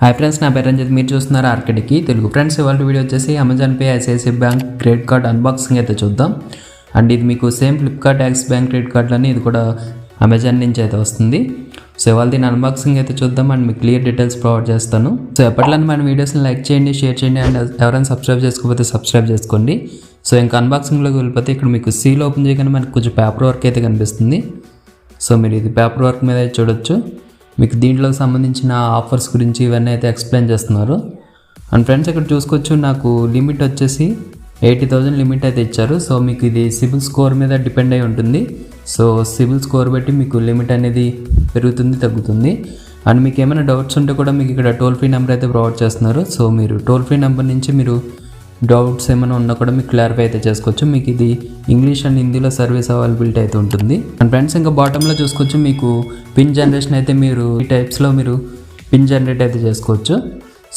Hi friends, నా పేరు రంజిత్. మీరు చూస్తున్నారు RkTechie తెలుగు. ఫ్రెండ్స్, ఇవాళ వీడియో వచ్చేసి Amazon pay ICICI bank credit card unboxing అయితే చూద్దాం. అండ్ ఇది మీకు same Flipkart axis bank credit కార్డులని ఇది కూడా అమెజాన్ నుంచి అయితే వస్తుంది. సో ఇవాళ దీని అన్బాక్సింగ్ అయితే చూద్దాం అండ్ మీకు క్లియర్ డీటెయిల్స్ ప్రొవైడ్ చేస్తాను. సో ఎప్పటిలానే మన వీడియోస్ని లైక్ చేయండి, షేర్ చేయండి అండ్ ఎవరైనా సబ్స్క్రైబ్ చేసుకోకపోతే సబ్స్క్రైబ్ చేసుకోండి. సో ఇంకా అన్బాక్సింగ్లోకి వెళ్ళిపోతే ఇక్కడ మీకు సీల్ ఓపెన్ చేయగానే మనకు కొంచెం పేపర్ వర్క్ అయితే కనిపిస్తుంది. సో మీరు ఇది పేపర్ వర్క్ మీద చూడొచ్చు. మీకు దీంట్లోకి సంబంధించిన ఆఫర్స్ గురించి ఇవన్నీ అయితే ఎక్స్ప్లెయిన్ చేస్తున్నారు. అండ్ ఫ్రెండ్స్, ఇక్కడ చూసుకోవచ్చు నాకు లిమిట్ వచ్చేసి 80,000 లిమిట్ అయితే ఇచ్చారు. సో మీకు ఇది సిబిల్ స్కోర్ మీద డిపెండ్ అయి ఉంటుంది. సో సిబిల్ స్కోర్ బట్టి మీకు లిమిట్ అనేది పెరుగుతుంది, తగ్గుతుంది. అండ్ మీకు ఏమైనా డౌట్స్ ఉంటే కూడా మీకు ఇక్కడ టోల్ ఫ్రీ నెంబర్ అయితే ప్రొవైడ్ చేస్తున్నారు. సో మీరు టోల్ ఫ్రీ నెంబర్ నుంచి మీరు డౌట్స్ ఏమైనా ఉన్నా కూడా మీకు క్లారిఫై అయితే చేసుకోవచ్చు. మీకు ఇది ఇంగ్లీష్ అండ్ హిందీలో సర్వీస్ అవైలబిలిటీ అయితే ఉంటుంది. అండ్ ఫ్రెండ్స్, ఇంకా బాటంలో చూసుకోవచ్చు మీకు పిన్ జనరేషన్ అయితే మీరు ఈ టైప్స్లో మీరు పిన్ జనరేట్ అయితే చేసుకోవచ్చు.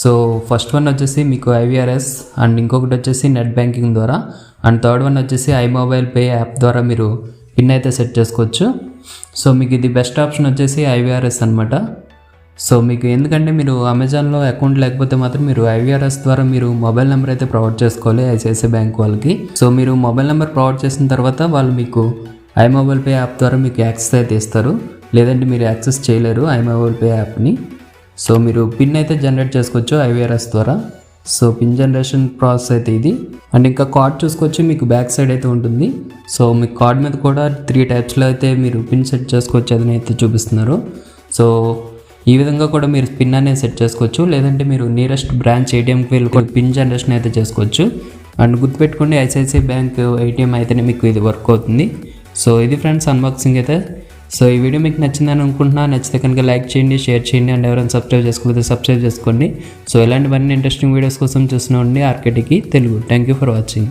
సో ఫస్ట్ వన్ వచ్చేసి మీకు IVRS అండ్ ఇంకొకటి వచ్చేసి నెట్ బ్యాంకింగ్ ద్వారా అండ్ థర్డ్ వన్ వచ్చేసి iMobile Pay యాప్ ద్వారా మీరు పిన్ అయితే సెట్ చేసుకోవచ్చు. సో మీకు ఇది బెస్ట్ ఆప్షన్ వచ్చేసి IVRS అనమాట. సో మీకు ఎందుకంటే మీరు అమెజాన్లో అకౌంట్ లేకపోతే మాత్రం మీరు IVRS ద్వారా మీరు మొబైల్ నెంబర్ అయితే ప్రొవైడ్ చేసుకోవాలి ఐసిఐసిఐ బ్యాంక్ వాళ్ళకి. సో మీరు మొబైల్ నెంబర్ ప్రొవైడ్ చేసిన తర్వాత వాళ్ళు మీకు iMobile Pay యాప్ ద్వారా మీకు యాక్సెస్ అయితే ఇస్తారు. లేదంటే మీరు యాక్సెస్ చేయలేరు iMobile Pay యాప్ని. సో మీరు పిన్ అయితే జనరేట్ చేసుకోవచ్చు IVRS ద్వారా. సో పిన్ జనరేషన్ ప్రాసెస్ అయితే ఇది. అండ్ ఇంకా కార్డ్ చూసుకోవచ్చు మీకు బ్యాక్ సైడ్ అయితే ఉంటుంది. సో మీకు కార్డ్ మీద కూడా 3 టైప్స్లో అయితే మీరు పిన్ సెట్ చేసుకోవచ్చు అని అయితే చూపిస్తున్నారు. సో ఈ విధంగా కూడా మీరు పిన్ అనేది సెట్ చేసుకోవచ్చు. లేదంటే మీరు నియరెస్ట్ బ్రాంచ్ ATMకి వెళ్ళి కూడా పిన్ జనరేషన్ అయితే చేసుకోవచ్చు. అండ్ గుర్తుపెట్టుకోండి ఐసిఐసిఐ బ్యాంక్ ATM అయితేనే మీకు ఇది వర్క్ అవుతుంది. సో ఇది ఫ్రెండ్స్ అన్బాక్సింగ్ అయితే. సో ఈ వీడియో మీకు నచ్చిందని అనుకుంటున్నా. నచ్చితే కనుక లైక్ చేయండి, షేర్ చేయండి అండ్ ఎవరైనా సబ్స్క్రైబ్ చేసుకోకపోతే సబ్స్క్రైబ్ చేసుకోండి. సో ఇలాంటివన్నీ ఇంట్రెస్టింగ్ వీడియోస్ కోసం చూస్తూనే ఉండండి RkTechie Telugu. Thank you for watching.